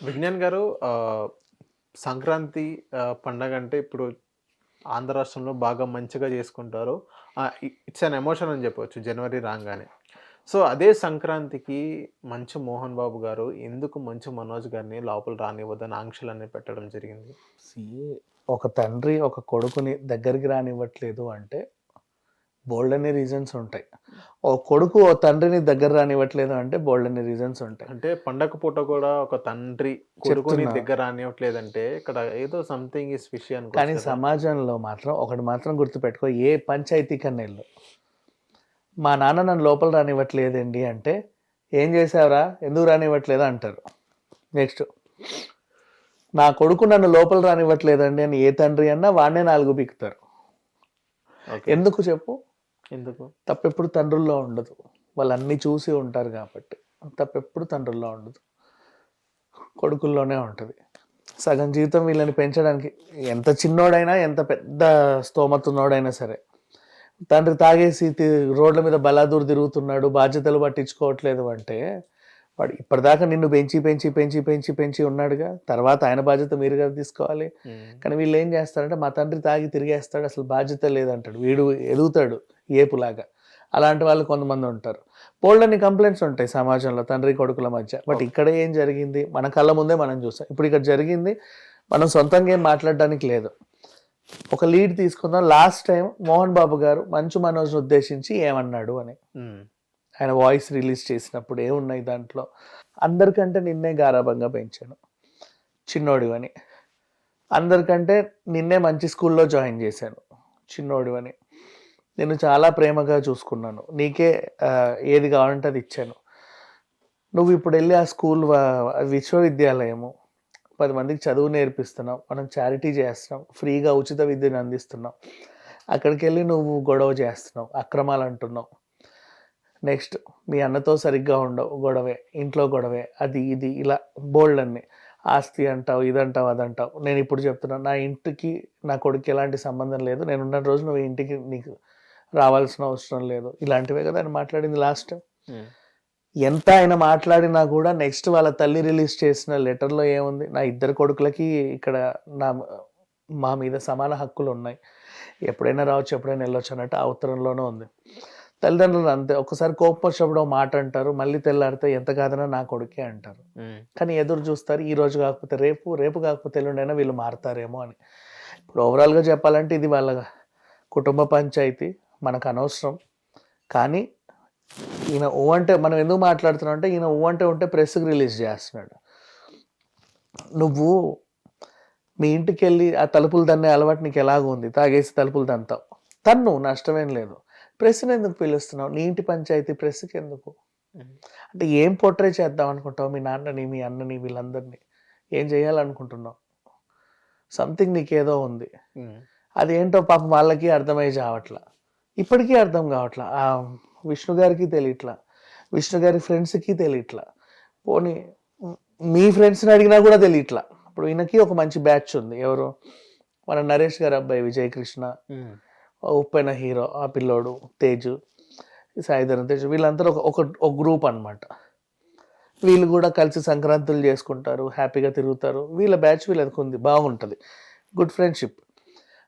విజ్ఞాన్ గారు సంక్రాంతి పండగ అంటే ఇప్పుడు ఆంధ్ర రాష్ట్రంలో బాగా మంచిగా చేసుకుంటారు. ఇట్స్ అన్ ఎమోషన్ అని చెప్పొచ్చు జనవరి రాంగానే. సో, అదే సంక్రాంతికి మంచు మోహన్ బాబు గారు ఎందుకు మంచు మనోజ్ గారిని లోపల రానివ్వద్దని ఆంక్షలన్నీ పెట్టడం జరిగింది? సీ ఒక తండ్రి ఒక కొడుకుని దగ్గరికి రానివ్వట్లేదు అంటే బోల్డన్ని రీజన్స్ ఉంటాయి. ఓ కొడుకు ఓ తండ్రిని దగ్గర రానివ్వట్లేదు అంటే బోల్డన్ని రీజన్స్ ఉంటాయి. అంటే పండగ పూట కూడా ఒక తండ్రి కొడుకుని చెప్తున్నా. దగ్గర రానివ్వట్లేదంటే ఇక్కడ ఏదో సంథింగ్ ఈస్ ఫిషీ అనుకోవచ్చు కానీ కదా! సమాజంలో మాత్రం ఒకటి మాత్రం గుర్తుపెట్టుకో, ఏ పంచాయతీకన్నా ఎళ్ళు. మా నాన్న నన్ను లోపల రానివ్వట్లేదండి అంటే, ఏం చేసావురా? ఎందుకు రానివ్వట్లేదు అంటారు. నెక్స్ట్, నా కొడుకు నన్ను లోపల రానివ్వట్లేదండి అని ఏ తండ్రి అన్నా వాడినే 4 పీకుతారు. ఓకే. ఎందుకు చెప్పు? ఎందుకు? తప్పెప్పుడు తండ్రుల్లో ఉండదు. వాళ్ళు అన్నీ చూసి ఉంటారు కాబట్టి. తప్పెప్పుడు తండ్రుల్లో ఉండదు, కొడుకుల్లోనే ఉంటుంది. సగం జీవితం వీళ్ళని పెంచడానికి ఎంత చిన్నోడైనా ఎంత పెద్ద స్తోమత ఉన్నోడైనా సరే, తండ్రి తాగేసి రోడ్ల మీద బలాదూరు తిరుగుతున్నాడు, బాధ్యతలు పట్టించుకోవట్లేదు అంటే వాడు ఇప్పటిదాకా నిన్ను పెంచి పెంచి పెంచి పెంచి పెంచి ఉన్నాడుగా, తర్వాత ఆయన బాధ్యత మీరు కదా తీసుకోవాలి. కానీ వీళ్ళు ఏం చేస్తారంటే మా తండ్రి తాగి తిరిగేస్తాడు, అసలు బాధ్యత లేదంటాడు, వీడు ఎదుగుతాడు ఏపులాగా. అలాంటి వాళ్ళు కొంతమంది ఉంటారు. బోల్డన్ని కంప్లైంట్స్ ఉంటాయి సమాజంలో తండ్రి కొడుకుల మధ్య. బట్ ఇక్కడ ఏం జరిగింది మన కళ్ళ ముందే మనం చూసాం. ఇప్పుడు ఇక్కడ జరిగింది మనం సొంతంగా ఏం మాట్లాడడానికి లేదు. ఒక లీడ్ తీసుకుందాం. లాస్ట్ టైం మోహన్ బాబు గారు మంచు మనోజ్ను ఉద్దేశించి ఏమన్నాడు అని ఆయన వాయిస్ రిలీజ్ చేసినప్పుడు ఏమున్నాయి దాంట్లో? అందరికంటే నిన్నే గారాబంగా పెంచాను చిన్నోడివని, అందరికంటే నిన్నే మంచి స్కూల్లో జాయిన్ చేశాను చిన్నోడివని, నేను చాలా ప్రేమగా చూసుకున్నాను, నీకే ఏది కావాలంటే అది ఇచ్చాను. నువ్వు ఇప్పుడు వెళ్ళి ఆ స్కూల్ విశ్వవిద్యాలయము 10 మందికి చదువు నేర్పిస్తున్నావు, మనం చారిటీ చేస్తున్నాం, ఫ్రీగా ఉచిత విద్యను అందిస్తున్నాం. అక్కడికి వెళ్ళి నువ్వు గొడవ చేస్తున్నావు, అక్రమాలు అంటున్నావు. నెక్స్ట్, మీ అన్నతో సరిగ్గా ఉండవు, గొడవే, ఇంట్లో గొడవే, అది ఇది ఇలా బోల్డ్ అన్ని. ఆస్తి అంటావు, ఇదంటావు, అదంటావు. నేను ఇప్పుడు చెప్తున్నాను, నా ఇంటికి నా కొడుకు ఎలాంటి సంబంధం లేదు, నేను ఉన్న రోజు నువ్వు ఇంటికి నీకు రావాల్సిన అవసరం లేదు. ఇలాంటివే కదా ఆయన మాట్లాడింది లాస్ట్. ఎంత ఆయన మాట్లాడినా కూడా నెక్స్ట్ వాళ్ళ తల్లి రిలీజ్ చేసిన లెటర్లో ఏముంది? నా 2 కొడుకులకి ఇక్కడ నా మా మీద సమాన హక్కులు ఉన్నాయి, ఎప్పుడైనా రావచ్చు, ఎప్పుడైనా వెళ్ళొచ్చు అన్నట్టు ఆ ఉత్తరంలోనే ఉంది. తల్లిదండ్రులు అంతే, ఒకసారి కోపం వచ్చినప్పుడు మాట అంటారు, మళ్ళీ తెల్లారితే ఎంత కాదన్నా నా కొడుకే అంటారు. కానీ ఎదురు చూస్తారు, ఈ రోజు కాకపోతే రేపు, రేపు కాకపోతే ఎల్లుండైనా వీళ్ళు మారుతారేమో అని. ఇప్పుడు ఓవరాల్గా చెప్పాలంటే ఇది వాళ్ళ కుటుంబ పంచాయతీ, మనకు అనవసరం. కానీ ఈయన ఊ అంటే మనం ఎందుకు మాట్లాడుతున్నాం అంటే, ఈయన ఊ అంటే ఉంటే ప్రెస్కి రిలీజ్ చేస్తున్నాడు. నువ్వు మీ ఇంటికి వెళ్ళి ఆ తలుపులు తన్నే అలవాటు నీకు ఎలాగ ఉంది, తాగేసి తలుపులు తంతావు, తన్ను, నష్టమేం లేదు. ప్రెస్ని ఎందుకు పిలుస్తున్నావు? నీ ఇంటి పంచాయతీ ప్రెస్కి ఎందుకు? అంటే ఏం పోర్ట్రే చేద్దాం అనుకుంటావు? మీ నాన్నని, మీ అన్నని, వీళ్ళందరినీ ఏం చేయాలనుకుంటున్నావు? సంథింగ్ నీకేదో ఉంది. అదేంటో పాపం వాళ్ళకి అర్థమై చావట్లా, ఇప్పటికీ అర్థం కావట్లా. ఆ విష్ణు గారికి తెలియట్లా, విష్ణు గారి ఫ్రెండ్స్కి తెలియట్లా, పోనీ మీ ఫ్రెండ్స్ని అడిగినా కూడా తెలియట్లా. ఇప్పుడు ఈయనకి ఒక మంచి బ్యాచ్ ఉంది, ఎవరు? మన నరేష్ గారి అబ్బాయి విజయ్ కృష్ణ, ఉప్పెన హీరో ఆ పిల్లోడు, తేజు, సాయిధరం తేజు, వీళ్ళందరూ ఒక గ్రూప్ అనమాట. వీళ్ళు కూడా కలిసి సంక్రాంతులు చేసుకుంటారు, హ్యాపీగా తిరుగుతారు. వీళ్ళ బ్యాచ్ వీళ్ళకి ఉంది, బాగుంటుంది, గుడ్ ఫ్రెండ్షిప్.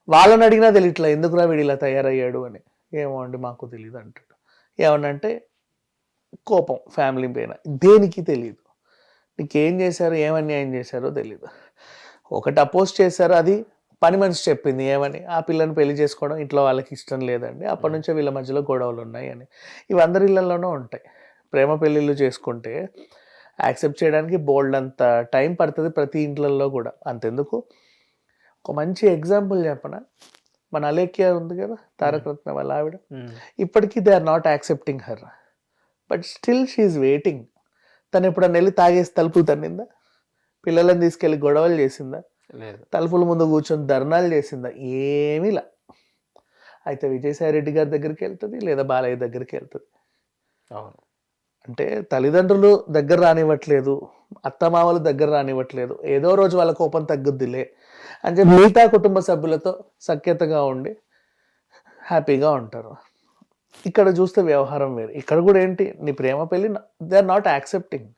వాళ్ళని అడిగినా తెలియట్లా ఎందుకురా వీడు ఇలా తయారయ్యాడు అని. ఏమో అండి మాకు తెలియదు అంటాడు. ఏమనంటే కోపం, ఫ్యామిలీ పైన, దేనికి తెలియదు. నీకేం చేశారో, ఏం అన్యాయం చేశారో తెలియదు. ఒకటి అపోజ్ చేశారు, అది పని మనిషి చెప్పింది ఏమని, ఆ పిల్లని పెళ్లి చేసుకోవడం ఇంట్లో వాళ్ళకి ఇష్టం లేదండి, అప్పటి నుంచే వీళ్ళ మధ్యలో గొడవలు ఉన్నాయి అని. ఇవి అందరి ఇళ్లలోనూ ఉంటాయి. ప్రేమ పెళ్ళిళ్ళు చేసుకుంటే యాక్సెప్ట్ చేయడానికి బోల్డ్ అంత టైం పడుతుంది ప్రతి ఇంట్లలో కూడా. అంతెందుకు, ఒక మంచి ఎగ్జాంపుల్ చెప్పనా, మన అలేఖ్య ఉంది కదా, తారక రత్న వాళ్ళ ఆవిడ, ఇప్పటికీ they are not accepting her, but still she waiting. తను ఎప్పుడన్నా వెళ్ళి తాగేసి తలుపులు తన్నిందా? పిల్లలను తీసుకెళ్ళి గొడవలు చేసిందా? తలుపుల ముందు కూర్చొని ధర్నాలు చేసిందా? ఏమీలా. అయితే విజయసాయి రెడ్డి గారి దగ్గరికి వెళ్తుంది, లేదా బాలయ్య దగ్గరికి వెళ్తుంది. అవును. అంటే తల్లిదండ్రులు దగ్గర రానివ్వట్లేదు, అత్తమామలు దగ్గర రానివ్వట్లేదు, ఏదో రోజు వాళ్ళ కోపం తగ్గుద్దిలే అని చెప్పి మిగతా కుటుంబ సభ్యులతో సఖ్యతగా ఉండి హ్యాపీగా ఉంటారు. ఇక్కడ చూస్తే వ్యవహారం వేరు. ఇక్కడ కూడా ఏంటి, నీ ప్రేమ పెళ్ళి దే ఆర్ నాట్ యాక్సెప్టింగ్.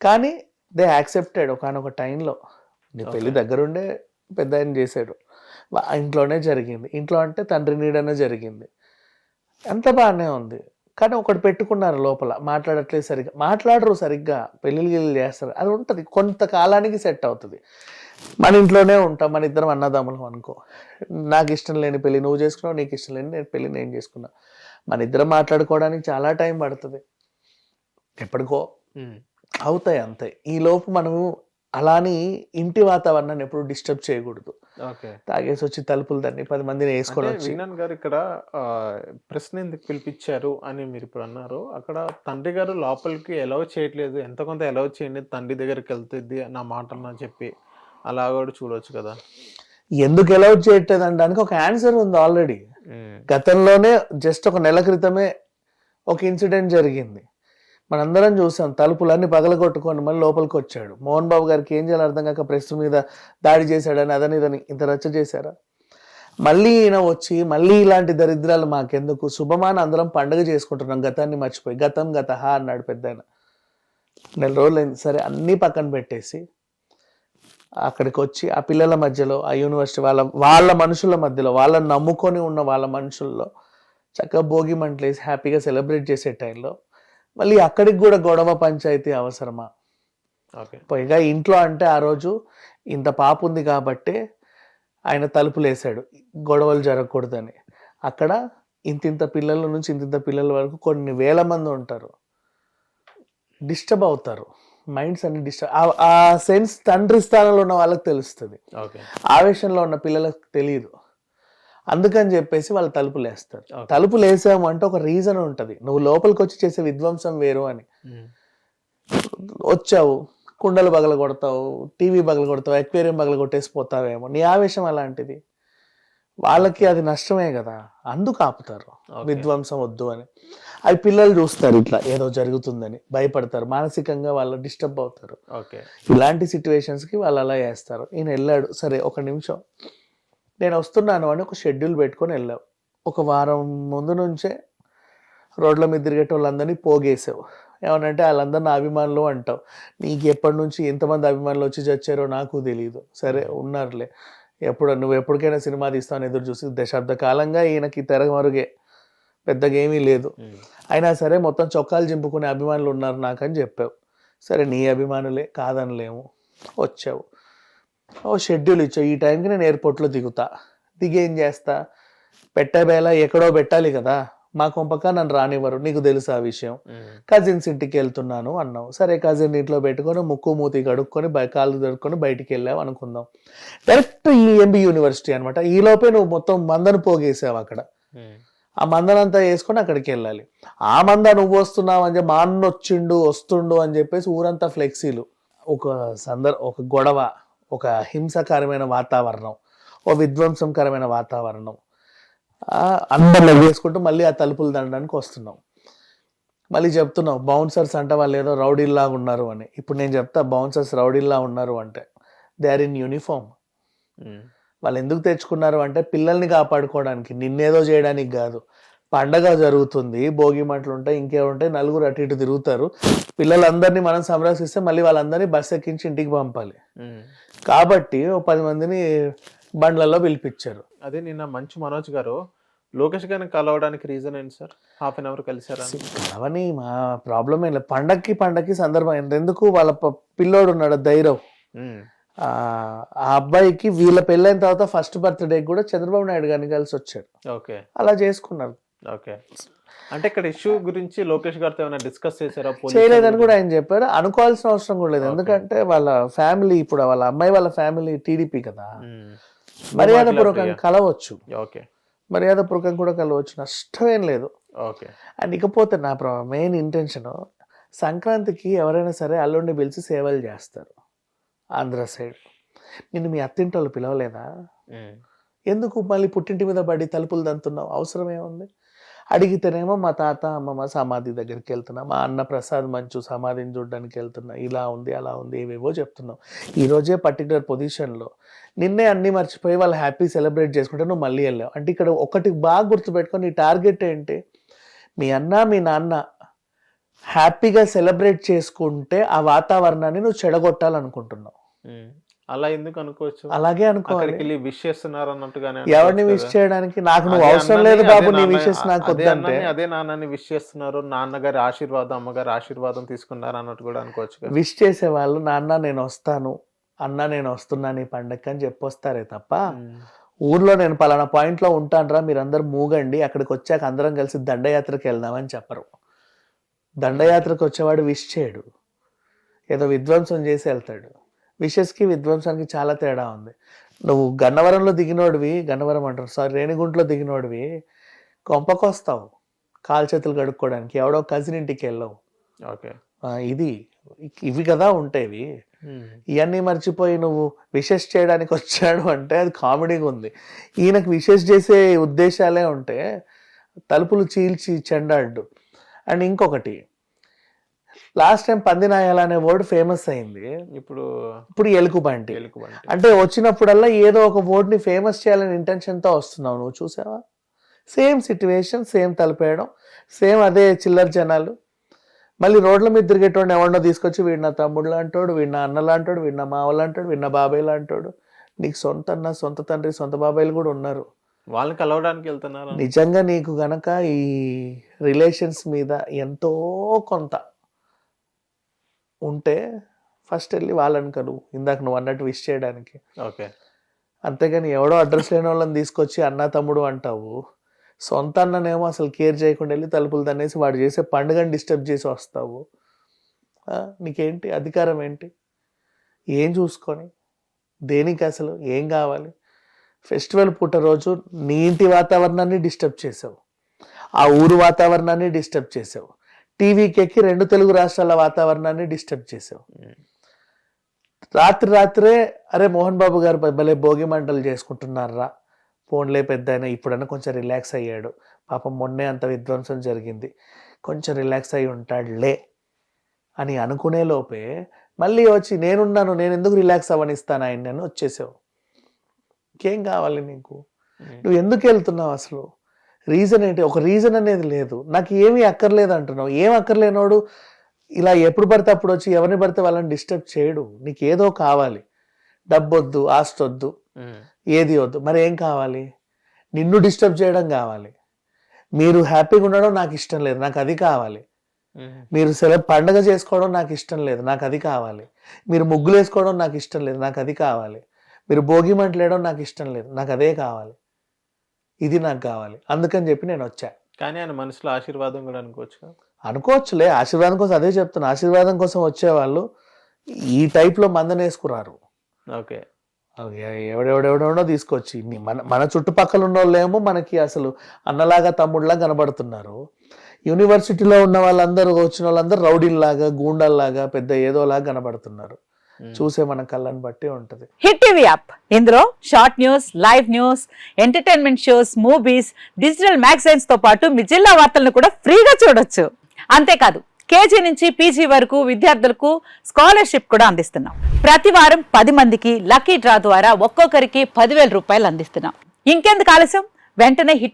కానీ దే యాక్సెప్టెడ్ ఒకనొక టైంలో. నీ పెళ్లి దగ్గరుండే పెద్ద ఆయన చేశాడు, ఇంట్లోనే జరిగింది. ఇంట్లో అంటే తండ్రి నీడనే జరిగింది, అంత బాగానే ఉంది. కానీ ఒకటి పెట్టుకున్నారు లోపల, మాట్లాడట్లేదు సరిగ్గా, మాట్లాడరు సరిగ్గా, పెళ్ళిళ్ళు గిళ్ళు చేస్తారు, అది ఉంటుంది కొంతకాలానికి సెట్ అవుతుంది. మన ఇంట్లోనే ఉంటాం, మన ఇద్దరం అన్నదమ్ములం అనుకో, నాకు ఇష్టం లేని పెళ్ళి నువ్వు చేసుకున్నావు, నీకు ఇష్టం లేని పెళ్ళి నేను చేసుకున్నా, మన ఇద్దరం మాట్లాడుకోవడానికి చాలా టైం పడుతుంది, ఎప్పటికో అవుతాయి అంతే. ఈ లోపు మనము అలాని ఇంటి వాతావరణాన్ని ఎప్పుడు డిస్టర్బ్ చేయకూడదు. తాగేసి వచ్చి తలుపులు దాన్ని 10 మందిని వేసుకొని వచ్చి. విజ్ఞాన్ గారు ఇక్కడ ప్రశ్న ఎందుకు పిలిపించారు అని మీరు ఇప్పుడు అన్నారు. అక్కడ తండ్రి గారు లోపలికి ఎలవ్ చేయట్లేదు, ఎంత కొంత ఎలవ్ చేయండి, తండ్రి దగ్గరికి వెళ్తుంది నా మాట అని చెప్పి అలా కూడా చూడవచ్చు కదా. ఎందుకు ఎలవ్ చేయట్లేదు అనడానికి ఒక ఆన్సర్ ఉంది ఆల్రెడీ. గతంలోనే జస్ట్ ఒక నెల క్రితమే ఒక ఇన్సిడెంట్ జరిగింది, మనందరం చూసాం. తలుపులన్నీ పగలగొట్టుకొని మళ్ళీ లోపలికి వచ్చాడు. మోహన్ బాబు గారికి ఏం చేయాలి అర్థం కాక ప్రెస్ మీద దాడి చేశాడని అదని ఇదని ఇంత రచ్చ చేశారా? మళ్ళీ ఈయన వచ్చి మళ్ళీ ఇలాంటి దరిద్రాలు మాకెందుకు, శుభమాన అందరం పండుగ చేసుకుంటున్నాం, గతాన్ని మర్చిపోయి, గతం గతహ అన్నాడు పెద్ద ఆయన. నెల రోజులైంది, సరే అన్నీ పక్కన పెట్టేసి అక్కడికి వచ్చి ఆ పిల్లల మధ్యలో, ఆ యూనివర్సిటీ వాళ్ళ మనుషుల మధ్యలో, వాళ్ళని నమ్ముకొని ఉన్న వాళ్ళ మనుషుల్లో చక్కగా భోగి మంటలేసి హ్యాపీగా సెలబ్రేట్ చేసే టైంలో మళ్ళీ అక్కడికి కూడా గొడవ పంచాయతీ అవసరమా? పైగా ఇంట్లో అంటే ఆ రోజు ఇంత పాప ఉంది కాబట్టి ఆయన తలుపులు వేసాడు గొడవలు జరగకూడదని. అక్కడ ఇంతింత పిల్లల నుంచి ఇంతింత పిల్లల వరకు కొన్ని వేల మంది ఉంటారు, డిస్టర్బ్ అవుతారు, మైండ్స్ అన్ని డిస్టర్బ్. ఆ సెన్స్ తండ్రి స్థానంలో ఉన్న వాళ్ళకి తెలుస్తుంది, ఆవేశంలో ఉన్న పిల్లలకు తెలియదు. అందుకని చెప్పేసి వాళ్ళు తలుపులు వేస్తారు. తలుపులు వేసాము అంటే ఒక రీజన్ ఉంటుంది, నువ్వు లోపలికి వచ్చి చేసే విధ్వంసం వేరు అని. వచ్చావు, కుండలు బగల కొడతావు, టీవీ బగల కొడతావు, ఎక్వేరియం బగల కొట్టేసి పోతావేమో, నీ ఆవేశం అలాంటిది, వాళ్ళకి అది నష్టమే కదా, అందుకు ఆపుతారు, విధ్వంసం వద్దు అని. అవి పిల్లలు చూస్తారు ఇట్లా ఏదో జరుగుతుందని భయపడతారు, మానసికంగా వాళ్ళు డిస్టర్బ్ అవుతారు. ఇలాంటి సిచ్యువేషన్స్కి వాళ్ళు అలా చేస్తారు. ఈయన వెళ్ళాడు, సరే ఒక నిమిషం నేను వస్తున్నాను అని ఒక షెడ్యూల్ పెట్టుకొని వెళ్ళావు. ఒక వారం ముందు నుంచే రోడ్ల మీద తిరిగేట వాళ్ళందరినీ పోగేసావు. ఏమనంటే వాళ్ళందరూ నా అభిమానులు అంటావు. నీకు ఎప్పటి నుంచి ఎంతమంది అభిమానులు వచ్చి చచ్చారో నాకు తెలియదు, సరే ఉన్నారులే. నువ్వు ఎప్పటికైనా సినిమా తీస్తావని ఎదురు చూసి దశాబ్ద కాలంగా ఈయనకి తెరమరుగే, పెద్దగా ఏమీ లేదు. అయినా సరే మొత్తం చొక్కాలు చింపుకునే అభిమానులు ఉన్నారు నాకని చెప్పావు. సరే నీ అభిమానులే, కాదనలేము. వచ్చావు, ఓ షెడ్యూల్ ఇచ్చావు, ఈ టైంకి నేను ఎయిర్పోర్ట్లో దిగుతా. దిగి ఏం చేస్తా, పెట్టబేలా ఎక్కడో పెట్టాలి కదా, మా కొంపక నన్ను రానివ్వరు, నీకు తెలుసు ఆ విషయం. కజిన్స్ ఇంటికి వెళ్తున్నాను అన్నావు, సరే కజిన్ ఇంట్లో పెట్టుకొని ముక్కు మూతి కడుక్కొని కాళ్ళు దొరుకుని బయటికి వెళ్ళావు అనుకుందాం. డైరెక్ట్ ఎంబీ యూనివర్సిటీ అనమాట. ఈ లోపే నువ్వు మొత్తం మందను పోగేసావు అక్కడ. ఆ మందనంతా వేసుకొని అక్కడికి వెళ్ళాలి. ఆ మంద నువ్వు వస్తున్నావు అని చెప్పి, మా అన్న వచ్చిండు వస్తుండు అని చెప్పేసి ఊరంతా ఫ్లెక్సీలు, ఒక గొడవ, ఒక హింసకరమైన వాతావరణం, ఓ విధ్వంసకరమైన వాతావరణం, అందరిలో వేసుకుంటూ మళ్ళీ ఆ తలుపులు దండడానికి వస్తున్నాం. మళ్ళీ చెప్తున్నావు బౌన్సర్స్ అంటే వాళ్ళు ఏదో రౌడీల్లా ఉన్నారు అని. ఇప్పుడు నేను చెప్తా, బౌన్సర్స్ రౌడీల్లా ఉన్నారు అంటే దే ఆర్ ఇన్ యూనిఫామ్. వాళ్ళు ఎందుకు తెచ్చుకున్నారు అంటే పిల్లల్ని కాపాడుకోవడానికి, నిన్నేదో చేయడానికి కాదు. పండగ జరుగుతుంది, భోగి మంటలు ఉంటాయి, ఇంకేముంటాయి, నలుగురు అటు ఇటు తిరుగుతారు, పిల్లలందరినీ మనం సంరక్షిస్తే మళ్ళీ వాళ్ళందరినీ బస్ ఎక్కించి ఇంటికి పంపాలి. కాబట్టి 10 మందిని బండ్లలో పిలిపించారు. అదే నిన్న మంచు మనోజ్ గారు లోకేష్ గారిని కలవడానికి రీజన్ ఏంటి సార్? హాఫ్ అన్ అవర్ కలిసారా? కలవని మా ప్రాబ్లం ఏం లేదు, పండక్కి సందర్భం ఎందుకు, వాళ్ళ పిల్లోడు ఉన్నాడు ధైర్యం, ఆ అబ్బాయికి వీళ్ళ పెళ్ళైన తర్వాత ఫస్ట్ బర్త్డే కూడా చంద్రబాబు నాయుడు గారిని కలిసి వచ్చాడు. అలా చేసుకున్నారు. అంటే ఇక్కడ ఇష్యూ గురించి లోకేష్ గారితో ఏమైనా డిస్కస్ చేశారా? చేయలేదని కూడా ఆయన చెప్పారు. అనుకోవాల్సిన అవసరం కూడా లేదు, ఎందుకంటే వాళ్ళ ఫ్యామిలీ, ఇప్పుడు వాళ్ళ అమ్మాయి వాళ్ళ ఫ్యామిలీ టీడీపీ కదా, మర్యాదపూర్వకంగా కలవచ్చు, మర్యాదపూర్వకంగా కూడా కలవచ్చు, నష్టమేం లేదు. అండ్ ఇకపోతే నా మెయిన్ ఇంటెన్షన్, సంక్రాంతికి ఎవరైనా సరే అల్లుడిని పిలిచి సేవలు చేస్తారు ఆంధ్ర సైడ్. నిన్ను మీ అత్తింటి వాళ్ళు పిలవలేదా? ఎందుకు మళ్ళీ పుట్టింటి మీద పడి తలుపులు దంతున్నావు? అవసరం ఏముంది? అడిగితేనేమో మా తాత అమ్మమ్మ సమాధి దగ్గరికి వెళ్తున్నా, మా అన్న ప్రసాద్ మంచు సమాధిని చూడడానికి వెళ్తున్నా, ఇలా ఉంది అలా ఉంది ఏవేవో చెప్తున్నావు. ఈరోజే పర్టికులర్ పొజిషన్లో నిన్నే అన్నీ మర్చిపోయి వాళ్ళు హ్యాపీ సెలబ్రేట్ చేసుకుంటే నువ్వు మళ్ళీ వెళ్ళావు. అంటే ఇక్కడ ఒకటి బాగా గుర్తుపెట్టుకొని, నీ టార్గెట్ ఏంటి? మీ అన్న మీ నాన్న హ్యాపీగా సెలబ్రేట్ చేసుకుంటే ఆ వాతావరణాన్ని నువ్వు చెడగొట్టాలనుకుంటున్నావు. అలా ఎందుకు అనుకోవచ్చు? అలాగే అనుకోవాలి. అక్కడికి వెళ్ళి విష్ చేస్తున్నారు అన్నట్టుగానే ఎవరిని విష్ చేయడానికి? నాకు నువ్వు అవసరం లేదు బాబు, నీ విషెస్ నాకు వద్దంటే. అదే నాన్నని విష్ చేస్తున్నారు, నాన్నగారి ఆశీర్వాదం అమ్మగారి ఆశీర్వాదం తీసుకున్నారు అన్నట్టు కూడా అనుకోవచ్చు. విష్ చేసే వాళ్ళు నాన్న నేను వస్తాను, అన్న నేను వస్తున్నాను ఈ పండగకి అని చెప్పొస్తారే తప్ప ఊర్లో నేను పలానా పాయింట్లో ఉంటానరా మీరందరూ మూగండి, అక్కడికి వచ్చాక అందరం కలిసి దండయాత్రకి వెళ్దామని చెప్పరు. దండయాత్రకు వచ్చేవాడు విష్ చేయడు, ఏదో విధ్వంసం చేసి వెళ్తాడు. విషెస్కి విధ్వంసానికి చాలా తేడా ఉంది. నువ్వు గన్నవరంలో దిగినోడివి, గన్నవరం అంటారు సారీ రేణిగుంటలో దిగినోడివి కొంపకొస్తావు కాలు చేతులు కడుక్కోవడానికి, ఎవడో కజిన్ ఇంటికి వెళ్ళవు. ఓకే, ఇవి కదా ఉంటాయి. ఇవన్నీ మర్చిపోయి నువ్వు విషెస్ చేయడానికి వచ్చాడు అంటే అది కామెడీగా ఉంది. ఈయనకు విషెస్ చేసే ఉద్దేశాలే ఉంటే తలుపులు చీల్చి చెండాడు. అండ్ ఇంకొకటి, లాస్ట్ టైం పందినాయాల అనే వర్డ్ ఫేమస్ అయింది, ఇప్పుడు ఎలుగుబంటి. అంటే వచ్చినప్పుడల్లా ఏదో ఒక వర్డ్ ని ఫేమస్ చేయాలని ఇంటెన్షన్ తో వస్తున్నావు. నువ్వు చూసావా? సేమ్ సిచ్యువేషన్, సేమ్ తలపేయడం, సేమ్ అదే చిల్లర జనాలు. మళ్ళీ రోడ్ల మీద తిరిగేటోడు ఎవరినో తీసుకొచ్చి వీడు నా తమ్ముడు అంటాడు, వీడు నా అన్నలా అంటాడు, వీడు నా మావలు అంటాడు, వీడు నా బాబాయ్లా అంటాడు. నీకు సొంత అన్న, సొంత తండ్రి, సొంత బాబాయ్లు కూడా ఉన్నారు. వాళ్ళని కలవడానికి వెళ్తున్నారు. నిజంగా నీకు గనక ఈ రిలేషన్స్ మీద ఎంతో కొంత ఉంటే ఫస్ట్ వెళ్ళి వాళ్ళని కలువు, ఇందాక నువ్వు అన్నట్టు విష్ చేయడానికి. ఓకే, అంతేగాని ఎవడో అడ్రస్ లేని వాళ్ళని తీసుకొచ్చి అన్న తమ్ముడు అంటావు. సొంత అన్ననేమో అసలు కేర్ చేయకుండా వెళ్ళి తలుపులు తన్నేసి వాడు చేసే పండుగని డిస్టర్బ్ చేసి వస్తావు. నీకేంటి అధికారం ఏంటి? ఏం చూసుకొని దేనికి అసలు ఏం కావాలి? ఫెస్టివల్ పుట్టరోజు నీ ఇంటి వాతావరణాన్ని డిస్టర్బ్ చేసావు, ఆ ఊరు వాతావరణాన్ని డిస్టర్బ్ చేసావు, టీవీకి ఎక్కి 2 తెలుగు రాష్ట్రాల వాతావరణాన్ని డిస్టర్బ్ చేసావు. రాత్రే అరే మోహన్ బాబు గారు భలే భోగి మంటలు చేసుకుంటున్నారా, ఫోన్లే పెద్ద అయినా ఇప్పుడన్నా కొంచెం రిలాక్స్ అయ్యాడు, పాపం మొన్నే అంత విధ్వంసం జరిగింది, కొంచెం రిలాక్స్ అయ్యి ఉంటాడులే అని అనుకునే లోపే మళ్ళీ వచ్చి నేనున్నాను, నేను ఎందుకు రిలాక్స్ అవ్వనిస్తాను ఆయన అని వచ్చేసావు. ఇంకేం కావాలి నీకు? నువ్వు ఎందుకు వెళ్తున్నావు అసలు? రీజన్ ఏంటి? ఒక రీజన్ అనేది లేదు. నాకు ఏమీ అక్కర్లేదు అంటున్నావు. ఏం అక్కర్లేనోడు ఇలా ఎప్పుడు పడితే అప్పుడు వచ్చి ఎవరిని పడితే వాళ్ళని డిస్టర్బ్ చేయడు. నీకు ఏదో కావాలి, డబ్బొద్దు, ఆస్తి వద్దు, ఏది వద్దు, మరి ఏం కావాలి? నిన్ను డిస్టర్బ్ చేయడం కావాలి. మీరు హ్యాపీగా ఉండడం నాకు ఇష్టం లేదు, నాకు అది కావాలి. మీరు పండగ చేసుకోవడం నాకు ఇష్టం లేదు, నాకు అది కావాలి. మీరు ముగ్గులు వేసుకోవడం నాకు ఇష్టం లేదు, నాకు అది కావాలి. మీరు భోగి మంటలు వేయడం నాకు ఇష్టం లేదు, నాకు అదే కావాలి. ఇది నాకు కావాలి, అందుకని చెప్పి నేను వచ్చా. కానీ ఆయన మనసులో ఆశీర్వాదం కూడా అనుకోవచ్చులే. ఆశీర్వాదం కోసం అదే చెప్తున్నా, ఆశీర్వాదం కోసం వచ్చేవాళ్ళు ఈ టైప్లో మందనేసుకురారు. ఓకే, ఎవడెవడెవడో తీసుకొచ్చి మన చుట్టుపక్కల ఉన్న వాళ్ళేమో మనకి అసలు అన్నలాగా తమ్ముళ్ళగా కనబడుతున్నారు. యూనివర్సిటీలో ఉన్న వాళ్ళందరూ వచ్చిన వాళ్ళందరూ రౌడీల్లాగా గూండాల్లాగా పెద్ద ఏదోలాగా కనబడుతున్నారు. చూసే మన కళ్ళని బట్టి ఉంటది. హిట్ టీవీ యాప్, ఇందులో short news, live news, entertainment shows, movies, digital magazines తో పాటు మీ జిల్లా వార్తలను కూడా ఫ్రీగా చూడొచ్చు. అంతేకాదు కేజీ నుంచి పీజీ వరకు విద్యార్థులకు స్కాలర్షిప్ కూడా అందిస్తున్నాం. ప్రతి వారం 10 మందికి లక్కీ డ్రా ద్వారా ఒక్కొక్కరికి 10,000 రూపాయలు అందిస్తున్నాం. ఇంకెందుకు ఆలస్యం, వెంటనే హిట్